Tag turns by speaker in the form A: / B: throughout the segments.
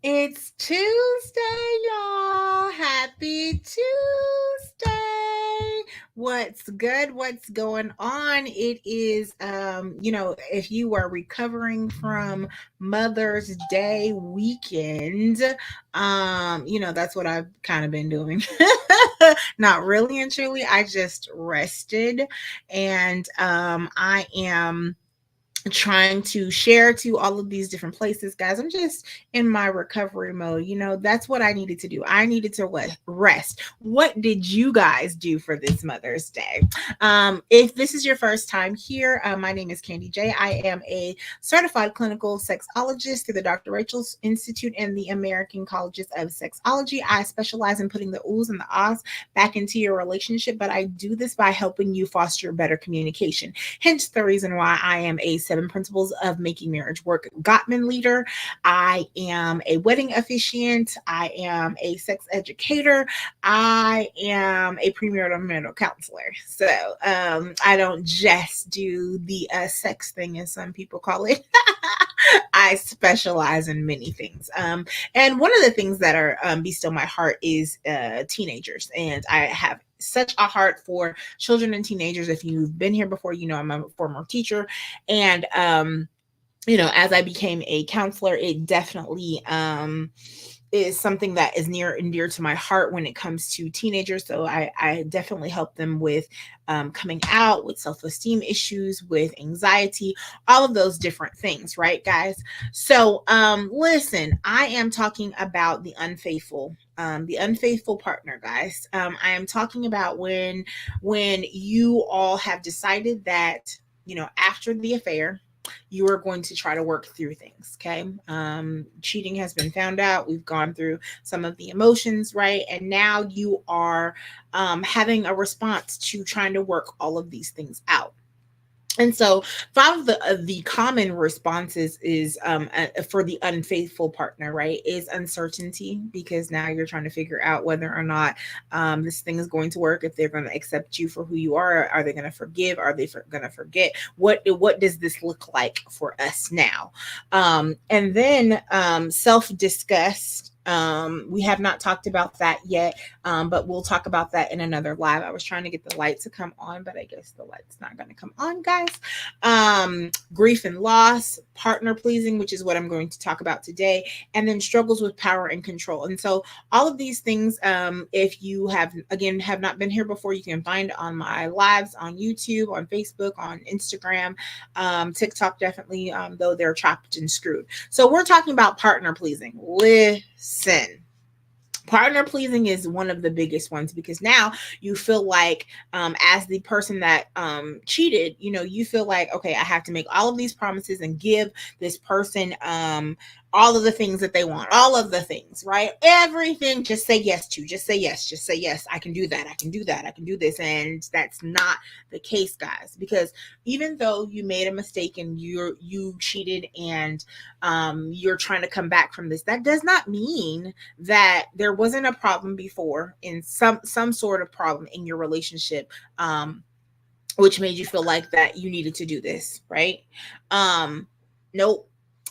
A: It's Tuesday, y'all. Happy Tuesday. What's good? What's going on? It is if you are recovering from Mother's Day weekend, that's what I've kind of been doing. Not really and truly. I just rested and I am trying to share to all of these different places, guys. I'm just in my recovery mode. That's what I needed to do. I needed to rest. What did you guys do for this Mother's Day? If this is your first time here, my name is Candy J. I am a certified clinical sexologist through the Dr. Rachel's Institute and the American Colleges of Sexology. I specialize in putting the oohs and the ahs back into your relationship, but I do this by helping you foster better communication. Hence the reason why I am a 7 Principles of Making Marriage Work Gottman leader. I am a wedding officiant. I am a sex educator. I am a premarital counselor. So I don't just do the sex thing, as some people call it. I specialize in many things. And one of the things that are be still my heart is teenagers. And I have such a heart for children and teenagers. If you've been here before, I'm a former teacher. And, as I became a counselor, it definitely is something that is near and dear to my heart when it comes to teenagers. So I definitely help them with coming out, with self-esteem issues, with anxiety, all of those different things, right, guys? So listen, I am talking about the unfaithful partner, guys. I am talking about when you all have decided that, after the affair, you are going to try to work through things. Okay. Cheating has been found out. We've gone through some of the emotions, right? And now you are having a response to trying to work all of these things out. And so, five of the common responses is for the unfaithful partner, right? Is uncertainty, because now you're trying to figure out whether or not this thing is going to work. If they're going to accept you for who you are they going to forgive? Are they going to forget? What does this look like for us now? And then self disgust. We have not talked about that yet, but we'll talk about that in another live. I was trying to get the light to come on, but I guess the light's not going to come on, guys. Grief and loss, partner pleasing, which is what I'm going to talk about today, and then struggles with power and control. And so all of these things, if you have not been here before, you can find on my lives on YouTube, on Facebook, on Instagram, TikTok, definitely, though they're chopped and screwed. So we're talking about partner pleasing. Listen. Partner pleasing is one of the biggest ones, because now you feel like, as the person that cheated, you feel like, okay, I have to make all of these promises and give this person all of the things that they want, all of the things, right? Everything, just say yes to, just say yes, just say yes. I can do that. I can do that. I can do this. And that's not the case, guys, because even though you made a mistake and you cheated and you're trying to come back from this, that does not mean that there wasn't a problem before, in some sort of problem in your relationship, which made you feel like that you needed to do this, right? Nope.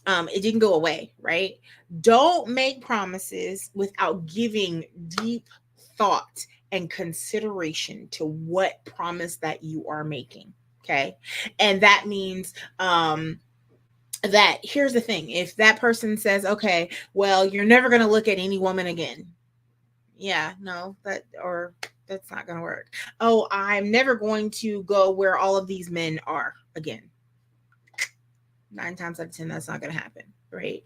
A: It didn't go away, right? Don't make promises without giving deep thought and consideration to what promise that you are making. Okay. And that means, that here's the thing. If that person says, okay, well, you're never going to look at any woman again. Yeah, no, that's not going to work. Oh, I'm never going to go where all of these men are again. 9 times out of 10, that's not going to happen, right?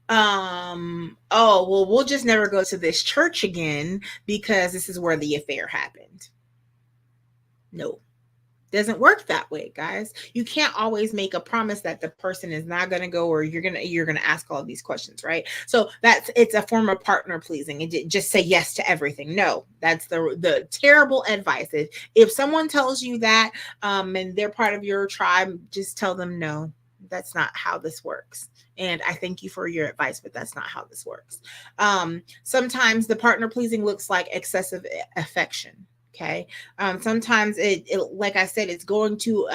A: Oh, well, we'll just never go to this church again because this is where the affair happened. No, doesn't work that way, guys. You can't always make a promise that the person is not going to go, or you're going to ask all of these questions, right? So it's a form of partner pleasing. And just say yes to everything. No, that's the terrible advice. If someone tells you that, and they're part of your tribe, just tell them, no, that's not how this works. And I thank you for your advice, but that's not how this works. Sometimes the partner pleasing looks like excessive affection. Okay. Sometimes like I said, it's going to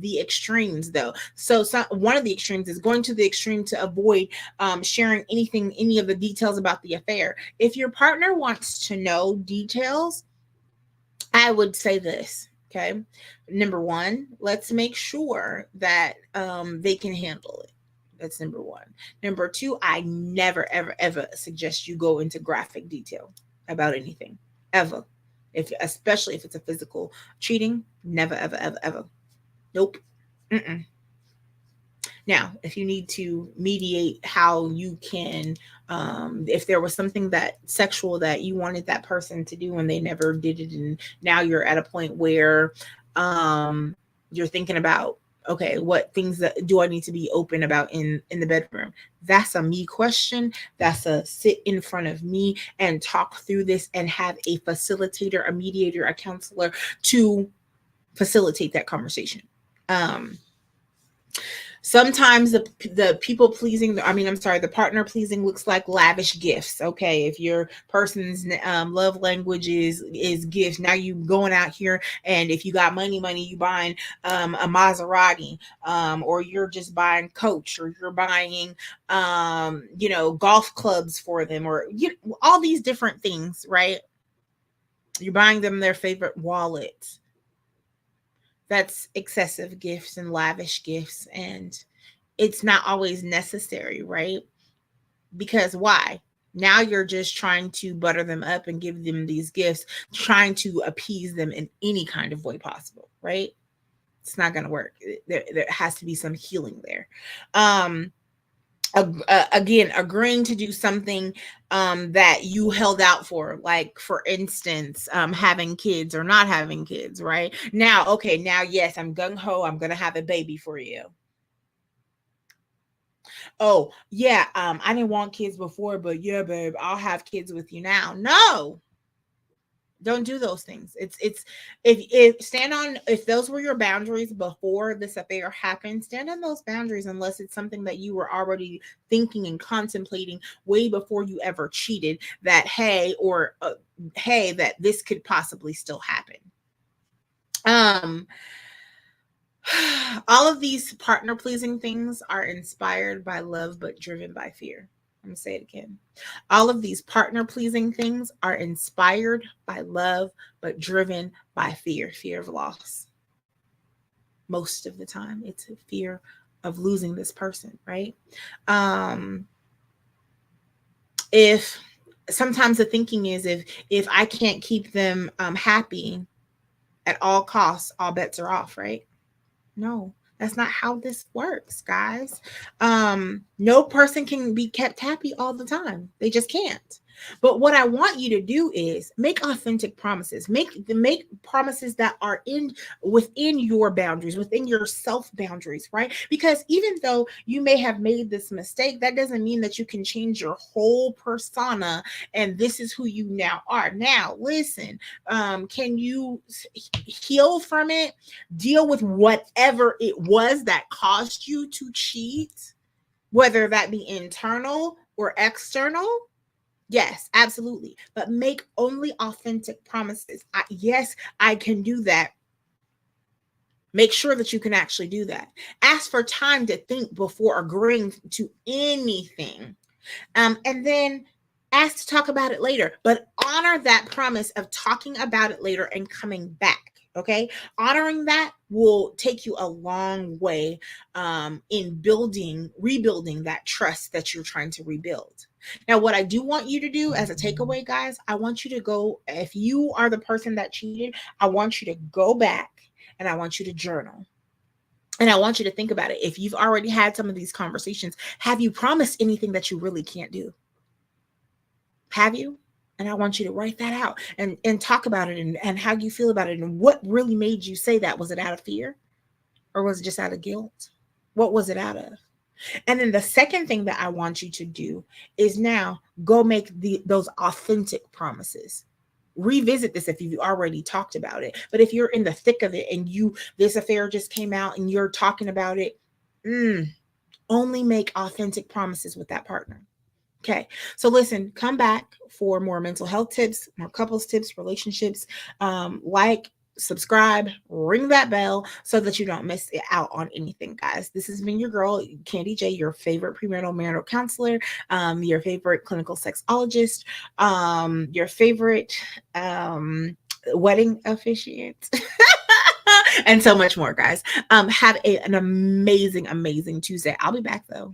A: the extremes though. So one of the extremes is going to the extreme to avoid sharing any of the details about the affair. If your partner wants to know details, I would say this. Okay. Number one, let's make sure that they can handle it. That's number one. Number two, I never, ever, ever suggest you go into graphic detail about anything, ever. If especially if it's a physical cheating, never, ever, ever, ever. Nope. Mm-mm. Now, if you need to mediate how you can, if there was something that sexual that you wanted that person to do and they never did it, and now you're at a point where you're thinking about, okay, what things that do I need to be open about in the bedroom? That's a me question. That's a sit in front of me and talk through this and have a facilitator, a mediator, a counselor to facilitate that conversation. Um, Sometimes the people pleasing, I mean, I'm sorry, the partner pleasing looks like lavish gifts. Okay, if your person's love language is gifts, now you going out here, and if you got money, you buying a Maserati, or you're just buying Coach, or you're buying golf clubs for them, or all these different things, right? You're buying them their favorite wallet. That's excessive gifts and lavish gifts, and it's not always necessary, right? Because why? Now you're just trying to butter them up and give them these gifts, trying to appease them in any kind of way possible, right? It's not going to work. There has to be some healing there. Um, Again, agreeing to do something that you held out for, like for instance, having kids or not having kids, right? Now, okay, now, yes, I'm gung-ho, I'm gonna have a baby for you. Oh yeah, I didn't want kids before, but yeah, babe, I'll have kids with you now. No, don't do those things. It's if stand on, if those were your boundaries before this affair happened, stand on those boundaries, unless it's something that you were already thinking and contemplating way before you ever cheated, that hey, or hey, that this could possibly still happen. um all of these partner pleasing things are inspired by love but driven by fear. I'm going to say it again. All of these partner pleasing things are inspired by love but driven by fear, fear of loss. Most of the time, it's a fear of losing this person, right? Um, if sometimes the thinking is, if I can't keep them happy at all costs, all bets are off, right? No, that's not how this works, guys. No person can be kept happy all the time. They just can't. But what I want you to do is make authentic promises. Make promises that are in within your boundaries, within your self boundaries, right? Because even though you may have made this mistake, that doesn't mean that you can change your whole persona and this is who you now are. Now, listen, can you heal from it? Deal with whatever it was that caused you to cheat, whether that be internal or external. Yes, absolutely. But make only authentic promises. Yes, I can do that. Make sure that you can actually do that. Ask for time to think before agreeing to anything. And then ask to talk about it later, but honor that promise of talking about it later and coming back. Okay, honoring that will take you a long way in rebuilding that trust that you're trying to rebuild. Now, what I do want you to do as a takeaway, guys, I want you to go, if you are the person that cheated, I want you to go back and I want you to journal. And I want you to think about it. If you've already had some of these conversations, have you promised anything that you really can't do? Have you? And I want you to write that out and talk about it, and how you feel about it, and what really made you say that. Was it out of fear, or was it just out of guilt? What was it out of? And then the second thing that I want you to do is now go make those authentic promises. Revisit this if you've already talked about it. But if you're in the thick of it and this affair just came out and you're talking about it, only make authentic promises with that partner. Okay. So listen, come back for more mental health tips, more couples tips, relationships. Like, subscribe, ring that bell so that you don't miss it out on anything, guys. This has been your girl, Candy J, your favorite premarital marital counselor, your favorite clinical sexologist, your favorite wedding officiant. And so much more, guys. Have an amazing, amazing Tuesday. I'll be back though.